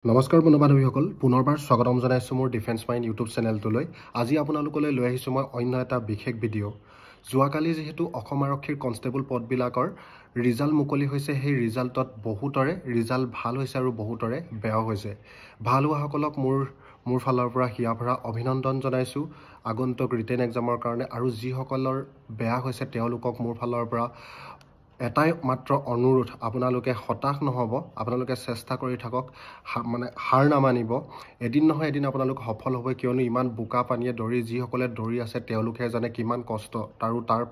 নমস্কাৰ বন্ধু-বান্ধৱীসকল, পুনৰবাৰ স্বাগতম জনাইছোঁ মোৰ ডিফেন্স মাইণ্ড ইউটিউব চেনেলটোলৈ। আজি আপোনালোকলৈ লৈ আহিছোঁ মই অন্য এটা বিশেষ ভিডিঅ'। যোৱাকালি যিহেতু অসম আৰক্ষীৰ কনষ্টেবল পদবিলাকৰ ৰিজাল্ট মুকলি হৈছে, সেই ৰিজাল্টত বহুতৰে ৰিজাল্ট ভাল হৈছে আৰু বহুতৰে বেয়াও হৈছে। ভাল হোৱাসকলক মোৰ ফালৰ পৰা হিয়াভৰা অভিনন্দন জনাইছোঁ আগন্তুক ৰিটেন এক্সামৰ কাৰণে, আৰু যিসকলৰ বেয়া হৈছে তেওঁলোকক মোৰ ফালৰ পৰা এটাই মাত্ৰ অনুৰোধ, আপোনালোকে হতাশ নহ'ব, আপোনালোকে চেষ্টা কৰি থাকক, হাৰ নামানিব। এদিন নহয় এদিন আপোনালোক সফল হ'ব, কিয়নো ইমান বোকা পানীয়ে যিসকলে দৌৰি আছে তেওঁলোকে জানে কিমান কষ্ট, আৰু তাৰ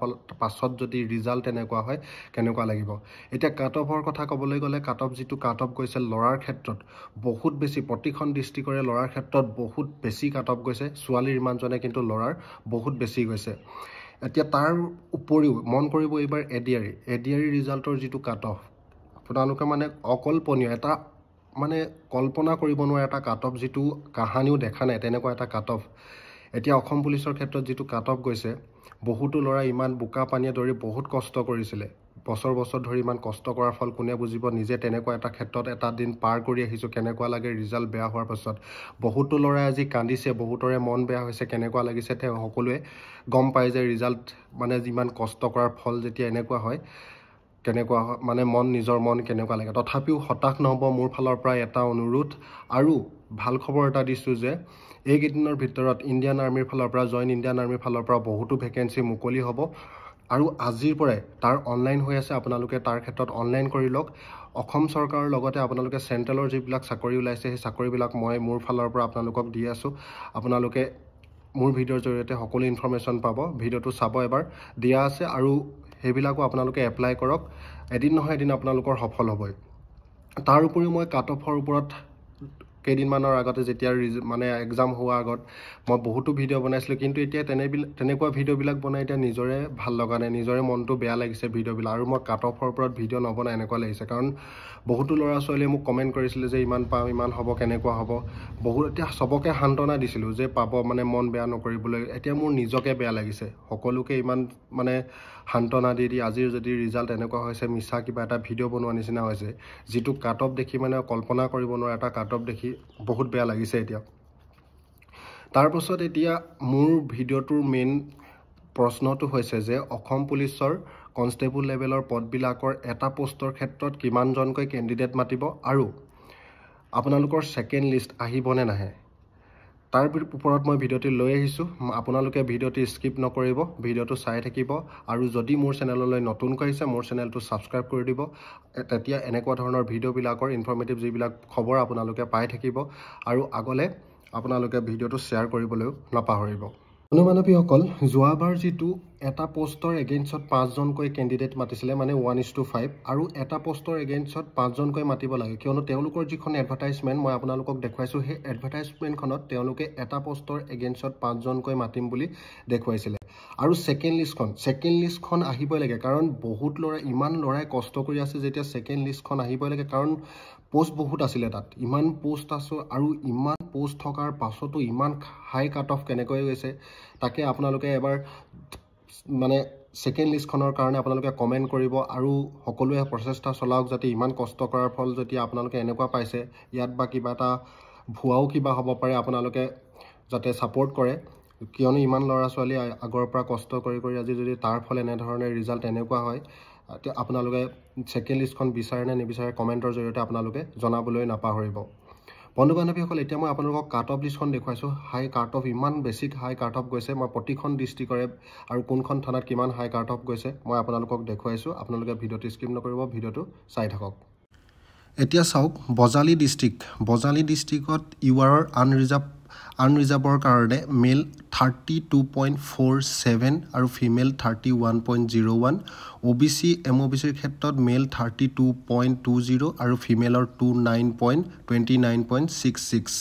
পাছত যদি ৰিজাল্ট তেনেকুৱা হয় কেনেকুৱা লাগিব। এতিয়া কাট অফৰ কথা ক'বলৈ গ'লে, যিটো কাট অফ গৈছে ল'ৰাৰ ক্ষেত্ৰত বহুত বেছি, প্ৰতিখন ডিষ্ট্ৰিক্টৰে ল'ৰাৰ ক্ষেত্ৰত বহুত বেছি কাট অফ গৈছে। ছোৱালীৰ ইমানজনে কিন্তু ল'ৰাৰ বহুত বেছি গৈছে। এতিয়া তাৰ উপৰিও মন কৰিব এইবাৰ এডিআৰি ৰিজাল্টৰ যিটো কাট অফ, আপোনালোকে অকল্পনীয় এটা কল্পনা কৰিব নোৱাৰা এটা কাট অফ, যিটো কাহানিও দেখা নাই তেনেকুৱা এটা কাট অফ। এতিয়া অসম পুলিচৰ ক্ষেত্ৰত যিটো কাট অফ গৈছে, বহুতো ল'ৰা ইমান বোকা পানীয়ে দৌৰি বহুত কষ্ট কৰিছিলে, বছৰ ধৰি ইমান কষ্ট কৰাৰ ফল কোনে বুজিব। নিজে তেনেকুৱা এটা ক্ষেত্ৰত এটা দিন পাৰ কৰি আহিছোঁ, কেনেকুৱা লাগে ৰিজাল্ট বেয়া হোৱাৰ পাছত। বহুতো ল'ৰাই আজি কান্দিছে, বহুতৰে মন বেয়া হৈছে, কেনেকুৱা লাগিছে তেওঁ সকলোৱে গম পায় যে ৰিজাল্ট যিমান কষ্ট কৰাৰ ফল যেতিয়া এনেকুৱা হয়, কেনেকুৱা নিজৰ মন কেনেকুৱা লাগে। তথাপিও হতাশ নহ'ব, মোৰ ফালৰ পৰা এটা অনুৰোধ। আৰু ভাল খবৰ এটা দিছোঁ যে এইকেইদিনৰ ভিতৰত ইণ্ডিয়ান আৰ্মিৰ ফালৰ পৰা, জইন ইণ্ডিয়ান আৰ্মিৰ ফালৰ পৰা বহুতো ভেকেঞ্চি মুকলি হ'ব, আৰু আজিৰ পৰাই তাৰ অনলাইন হৈ আছে। আপোনালোকে তাৰ ক্ষেত্ৰত অনলাইন কৰি লওক। অসম চৰকাৰৰ লগতে আপোনালোকে চেণ্ট্ৰেলৰ যিবিলাক চাকৰি ওলাইছে, সেই চাকৰিবিলাক মই মোৰ ফালৰ পৰা আপোনালোকক দি আছোঁ। আপোনালোকে মোৰ ভিডিঅ'ৰ জৰিয়তে সকলো ইনফৰ্মেশ্যন পাব। ভিডিঅ'টো চাব এবাৰ, দিয়া আছে, আৰু সেইবিলাকো আপোনালোকে এপ্লাই কৰক। এদিন নহয় এদিন আপোনালোকৰ সফল হ'বই। তাৰ উপৰিও মই কাট অফৰ ওপৰত কেইদিনমানৰ আগতে যেতিয়া এক্সাম হোৱাৰ আগত মই বহুতো ভিডিঅ' বনাইছিলোঁ, কিন্তু এতিয়া তেনেকুৱা ভিডিঅ'বিলাক বনাই এতিয়া নিজৰে ভাল লগা নাই, নিজৰে মনটো বেয়া লাগিছে ভিডিঅ'বিলাক। আৰু মই কাট অফৰ ওপৰত ভিডিঅ' নবনাই এনেকুৱা লাগিছে, কাৰণ বহুতো ল'ৰা ছোৱালীয়ে মোক কমেণ্ট কৰিছিলে যে ইমান পাম, ইমান হ'ব, কেনেকুৱা হ'ব। এতিয়া চবকে সান্তনা দিছিলোঁ যে পাব, মন বেয়া নকৰিবলৈ। এতিয়া মোৰ নিজকে বেয়া লাগিছে, সকলোকে ইমান সান্তনা দি আজিৰ যদি ৰিজাল্ট এনেকুৱা হৈছে, মিছা কিবা এটা ভিডিঅ' বনোৱা নিচিনা হৈছে। যিটো কাট অফ দেখি কল্পনা কৰিব নোৱাৰা এটা কাট অফ দেখি বহুত বেয়া লাগিছে এতিয়া। তাৰপাছত এতিয়া মোৰ ভিডিঅ'টোৰ মেইন প্ৰশ্নটো হৈছে যে অসম পুলিচৰ কনষ্টেবল লেভেলৰ পদবিলাকৰ এটা পোষ্টৰ ক্ষেত্ৰত কিমানজনকৈ কেণ্ডিডেট মাতিব, আৰু আপোনালোকৰ ছেকেণ্ড লিষ্ট আহিবনে নাহে, তাৰ ওপৰত মই ভিডিঅ'টো লৈ আহিছোঁ। আপোনালোকে ভিডিঅ'টো স্কিপ নকৰিব, ভিডিঅ'টো চাই থাকিব, আৰু যদি মোৰ চেনেললৈ নতুনকৈ আহিছে মোৰ চেনেলটো ছাবস্ক্ৰাইব কৰি দিব। তেতিয়া এনেকুৱা ধৰণৰ ভিডিঅ'বিলাকৰ ইনফৰ্মেটিভ যিবিলাক খবৰ আপোনালোকে পাই থাকিব, আৰু আগলৈ আপোনালোকে ভিডিঅ'টো শ্বেয়াৰ কৰিবলৈও নাপাহৰিব। বন্ধু-বান্ধৱীসকল, যোৱাবাৰ যিটো এটা পোষ্টৰ এগেইনষ্টত 5জনকৈ কেণ্ডিডেট মাতিছিলে, 1:5, আৰু এটা পোষ্টৰ এগেইনষ্টত 5জনকৈ মাতিব লাগে, কিয়নো তেওঁলোকৰ যিখন এডভাৰটাইজমেণ্ট মই আপোনালোকক দেখুৱাইছোঁ, সেই এডভাৰটাইজমেণ্টখনত তেওঁলোকে এটা পোষ্টৰ এগেইনষ্টত 5জনকৈ মাতিম বুলি দেখুৱাইছিলে। আৰু ছেকেণ্ড লিষ্টখন আহিবই লাগে, কাৰণ ইমান ল'ৰাই কষ্ট কৰি আছে যেতিয়া ছেকেণ্ড লিষ্টখন আহিবই লাগে, কাৰণ পোষ্ট বহুত আছিলে তাত, ইমান পোষ্ট আছে, আৰু ইমান পোষ্ট থকাৰ পাছতো ইমান হাই কাট অফ কেনেকৈ গৈছে, তাকে আপোনালোকে এবাৰ ছেকেণ্ড লিষ্টখনৰ কাৰণে আপোনালোকে কমেণ্ট কৰিব, আৰু সকলোৱে প্ৰচেষ্টা চলাওক যাতে ইমান কষ্ট কৰাৰ ফল যেতিয়া আপোনালোকে এনেকুৱা পাইছে, ইয়াত বা কিবা এটা ভুৱাও কিবা হ'ব পাৰে, আপোনালোকে যাতে ছাপোৰ্ট কৰে, কিয়নো ইমান ল'ৰা ছোৱালী আগৰ পৰা কষ্ট কৰি আজি যদি তাৰ ফল এনেধৰণে ৰিজাল্ট এনেকুৱা হয়, আপোনালোকে ছেকেণ্ড লিষ্টখন বিচাৰে নে নিবিচাৰে কমেণ্টৰ জৰিয়তে আপোনালোকে জনাবলৈ নাপাহৰিব। বন্ধু-বান্ধৱীসকল, এতিয়া মই আপোনালোকক কাট অফ লিষ্টখন দেখুৱাইছোঁ। কাট অফ ইমান বেছি হাই কাট অফ গৈছে, মই প্ৰতিখন ডিষ্ট্ৰিক্টৰে আৰু কোনখন থানাত কিমান হাই কাট অফ গৈছে মই আপোনালোকক দেখুৱাইছোঁ। আপোনালোকে ভিডিঅ'টো স্কিপ নকৰিব, ভিডিঅ'টো চাই থাকক। এতিয়া চাওক, বজালী ডিষ্ট্ৰিক্টত ইউআৰৰ আনৰিজাৰ্ভৰ কাৰণে মেল 32.47 আৰু ফিমেল 31.01, OBC MOBCৰ ক্ষেত্ৰত মেল 32.20 আৰু ফিমেলৰ 29.66,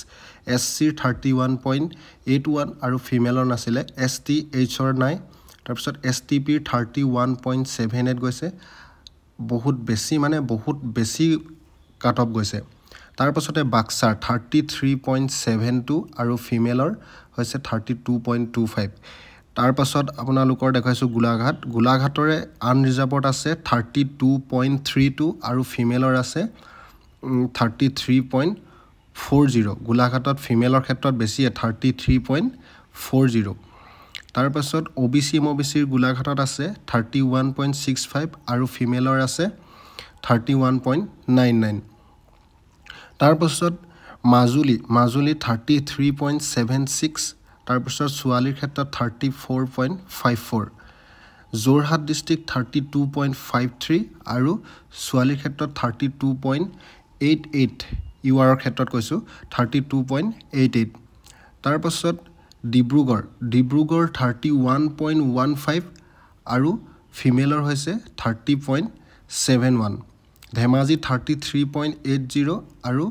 SCৰ 31.81 আৰু ফিমেলৰ নাছিলে, STHৰ নাই। তাৰপিছত STPৰ 31.78 গৈছে, বহুত বেছি কাট অফ গৈছে। তাৰপাছতে বাক্সাৰ 33.72 আৰু ফিমেলৰ হৈছে 32.25। তাৰপাছত আপোনালোকৰ দেখুৱাইছোঁ গোলাঘাটৰে আনৰিজাৰ্ভত আছে 32.32 আৰু ফিমেলৰ আছে 33.4 40 গোলাঘাটত ফিমেলৰ ক্ষেত্ৰত বেছি 33.40 তাৰ পাছত OBC MOBCৰ গোলাঘাটত আছে 31.65 আৰু ফিমেলৰ আছে 31.99 তাৰ পাছত মাজুলী 33.76 তাৰ পাছত ছোৱালীৰ ক্ষেত্ৰত 34.54 যোৰহাট ডিস্ট্ৰিক্ট 32.53 আৰু ছোৱালীৰ ক্ষেত্ৰত 32.88 ইউআৰৰ ক্ষেত্ৰত কৈছো 32.88 তাৰ পাছত ডিব্ৰুগড় 31.15 আৰু ফিমেলৰ হৈছে 30.71 ধেমাজি 33.80 আৰু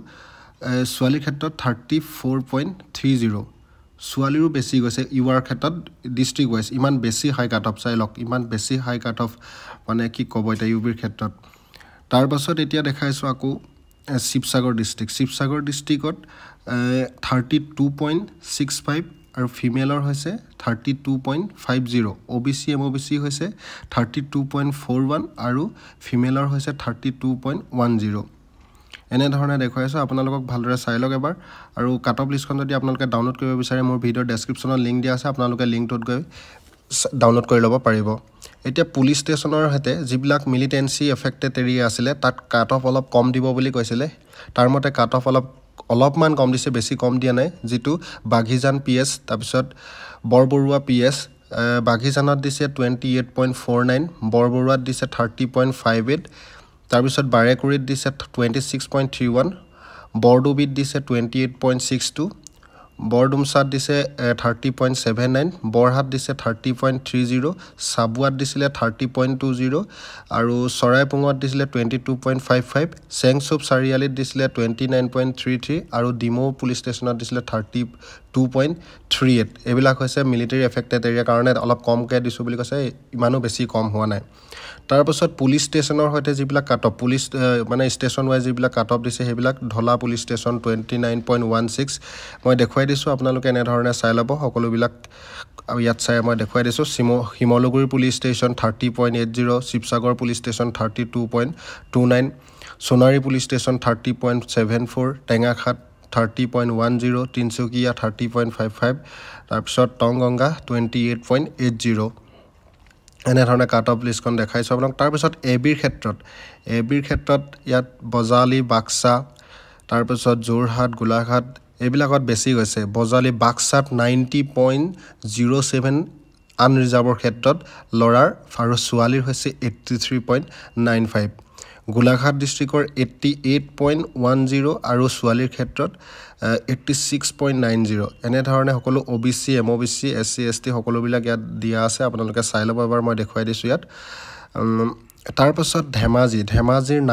ছোৱালীৰ ক্ষেত্ৰত 34.30 ছোৱালীৰো বেছি গৈছে ইউআৰ ক্ষেত্ৰত ডিস্ট্ৰিক্ট ওয়াইজ ইমান বেছি হাই কাট অফ চাই লক ইমান বেছি হাই কাট অফ মানে কি ক'ব এটা ইউবিৰ ক্ষেত্ৰত তাৰ পাছত এতিয়া দেখাইছো আকৌ শিৱসাগৰ ডিস্ট্ৰিক্টত 32.65 আৰু ফিমেলৰ হৈছে 32.50 OBC MOBC হৈছে 32.41 আৰু ফিমেলৰ হৈছে 32.10 এনে ধৰণে দেখাইছো আপোনালোকক ভালদৰে চাই লওক এবাৰ আৰু কাট অফ লিষ্টখন যদি আপোনালোকে ডাউনলোড কৰিব বিচাৰে মোৰ ভিডিঅ ডেসক্ৰিপচনত লিংক দিয়া আছে আপোনালোকে লিংকটোত গৈ ডাউনলোড কৰি ল'ব পাৰিব এতিয়া পুলিশ ষ্টেচনৰ হেতে যিবিলাক মিলিটেন্সি এফেক্টেড এৰিয়া আছিল তাত কাট অফ অলপ কম দিব বুলি কৈছিলে তাৰ মতে কাট অফ অলপমান কম দিছে বেছি কম দিয়া নাই যেটো বাঘিজান PS তাৰপিছত বৰবৰুৱা PS বাঘিজানত দিছে 28.49 বৰবৰুৱাত দিছে 30.58 তাৰপিছত বাৰেকুৰিত দিছে 26.31 বৰডুবিত দিছে 28.62 বৰডুমসাত দিছে 30.79 বৰহাট দিছে 30.30 সাবুৱাত দিছিলে 30.20 আৰু সৰাইপুঙত দিছিলে 22.55 চেংচুপ চাৰিয়ালিত দিছিলে 29.33 আৰু ডিমৌ পুলিশ ষ্টেচনত দিছিলে 32.38 এবিলাক হৈছে মিলিটাৰী এফেক্টেড এৰিয়া কাৰণে অলপ কমকৈ দিছো বুলি কৈছে ইমানো বেছি কম হোৱা নাই তাৰ পাছত পুলিশ ষ্টেচনৰ হৈতে যিবিলাক কাট অফ পুলিশ মানে ষ্টেচন ওয়াইজ যিবিলাক কাট অফ দিছে হেবিলাক ঢলা পুলিশ ষ্টেচন 29.16 মই দেখুৱাই দিছো আপোনালোকে এনে ধৰণে চাই লব সকলোবিলাক ইয়াত চাই মই দেখুৱাই দিছো Himalguri police station 30.80 Sivasagar police station 32.29 Sonari police station 30.74 Tengakhat 30.10 Tinsukia 30.55 তাৰপিছত টংগঙ্গা 28.80 এনে ধৰণে কাট অফ লিষ্টখন দেখাইছো আপোনাক তাৰ পিছত এবিৰ ক্ষেত্ৰত ইয়াত বজালি বাক্সা তাৰ পিছত যোৰহাট গোলাঘাট এবিলাকত বেছি গৈছে বজালি বাক্সাত 90.07 আনৰিজাৰ্ভৰ ক্ষেত্ৰত লৰাৰ আৰু ছোৱালীৰ হৈছে 83.95 গোলাঘাট ডিস্ট্ৰিক্টৰ 88.10 আৰু ছোৱালীৰ ক্ষেত্ৰত 86.90 এনে ধৰণে সকলো OBC MOBC SC ST সকলোবিলাক ইয়াত দিয়া আছে আপোনালোকে চাই ল'ব এবাৰ মই দেখুৱাই দিছো ইয়াত তাৰ পাছত ধেমাজিৰ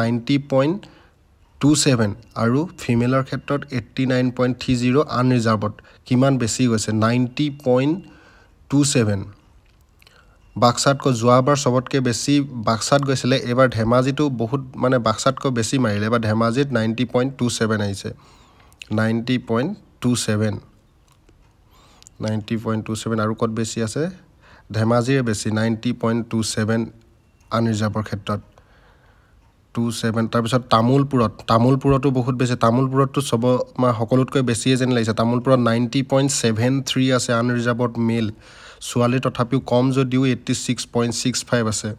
90.27 আৰু ফিমেলৰ ক্ষেত্ৰত 89.30 আনৰিজাৰ্ভত কিমান বেছি গৈছে 90.27 বাক্সাতকৈ যোৱাবাৰ সবতকৈ বেছি বাক্সাত গৈছিলে এবাৰ ধেমাজিটো বহুত মানে বাক্সাতকৈ বেছি মাৰিলে এবাৰ ধেমাজিত 90.27 আহিছে 90.27 আৰু কত বেছি আছে ধেমাজিৰ বেছি 90.27 আনৰিজাৰ্ভৰ ক্ষেত্ৰত 27 তাৰ পিছত তামুলপুৰতো বহুত বেছি তামুলপুৰতো সব সকলোতকৈ বেছি যেন লাগিছে তামুলপুৰত 90.73 আছে আনৰিজাৰ্ভত মেল ছোৱালী তথাপিও কম যদিও 86.65 আছে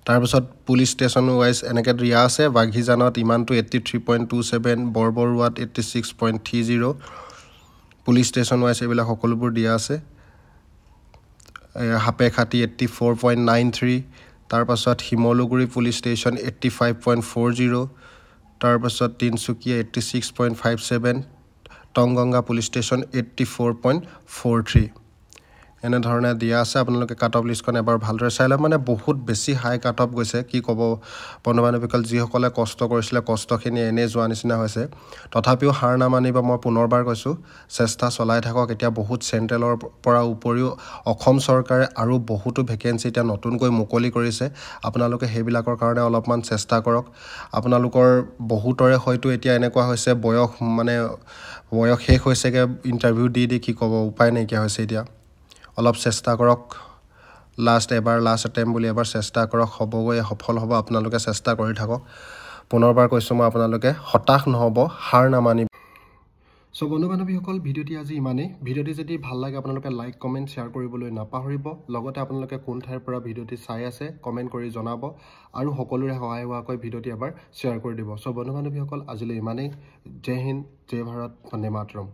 তাৰ পিছত পুলিশ ষ্টেচন ওয়াইজ এনেকৈ দিয়া আছে বাঘিজানত ইমানটো 83.27 বৰবৰুৱাত 86.30 পুলিশ ষ্টেচন ওয়াইজ এবিলাক সকলোবোৰ দিয়া আছে হাপেখাতি 84.93 তাৰ পাছত হিমলগুৰি পুলিশ ষ্টেচন 85.40 তাৰ পাছত তিনচুকীয়া 86.57 টংগঙ্গা পুলিশ ষ্টেচন 84.43 এনে ধৰণে দিয়া আছে আপোনালোকে কাট অফ লিষ্টখন এবাৰ ভালদৰে চাই লওক মানে বহুত বেছি হাই কাট অফ গৈছে কি ক'ব বন্ধুবান্ধৱীসকল যিসকলে কষ্ট কৰিছিলে কষ্টখিনি এনে যোৱা নিচিনা হৈছে তথাপিও হাৰ নামানিব মই পুনৰবাৰ কৈছো চেষ্টা চলাই থাকক এতিয়া বহুত চেন্ট্ৰেলৰ পৰা উপৰিও অসম চৰকাৰে আৰু বহুতো ভেকেন্সি এতিয়া নতুনকৈ মুকলি কৰিছে আপোনালোকে হেবিলাকৰ কাৰণে অলপমান চেষ্টা কৰক আপোনালোকৰ বহুতৰে হয়তো এতিয়া এনেকুৱা হৈছে বয়স শেষ হৈছেগে ইন্টাৰভিউ দি কি ক'ব উপায় নাইকিয়া হৈছে এতিয়া অলপ চেষ্টা কৰক লাষ্ট এটেম্প বুলি এবাৰ চেষ্টা কৰক হ'বগৈ সফল হ'ব আপোনালোকে চেষ্টা কৰি থাকক পুনৰবাৰ কৈছোঁ মই আপোনালোকে হতাশ নহ'ব, হাৰ নামানিব। সো বন্ধু বান্ধৱীসকল, ভিডিঅ'টি আজি ইমানেই। ভিডিঅ'টি যদি ভাল লাগে আপোনালোকে লাইক কমেণ্ট শ্বেয়াৰ কৰিবলৈ নাপাহৰিব। লগতে আপোনালোকে কোন ঠাইৰ পৰা ভিডিঅ'টি চাই আছে কমেণ্ট কৰি জনাব আৰু সকলোৰে সহায় হোৱাকৈ ভিডিঅ'টি এবাৰ শ্বেয়াৰ কৰি দিব। সো বন্ধু বান্ধৱীসকল, আজিলৈ ইমানেই। জয় হিন্দ, জয় ভাৰত, বন্দে মাতৰম।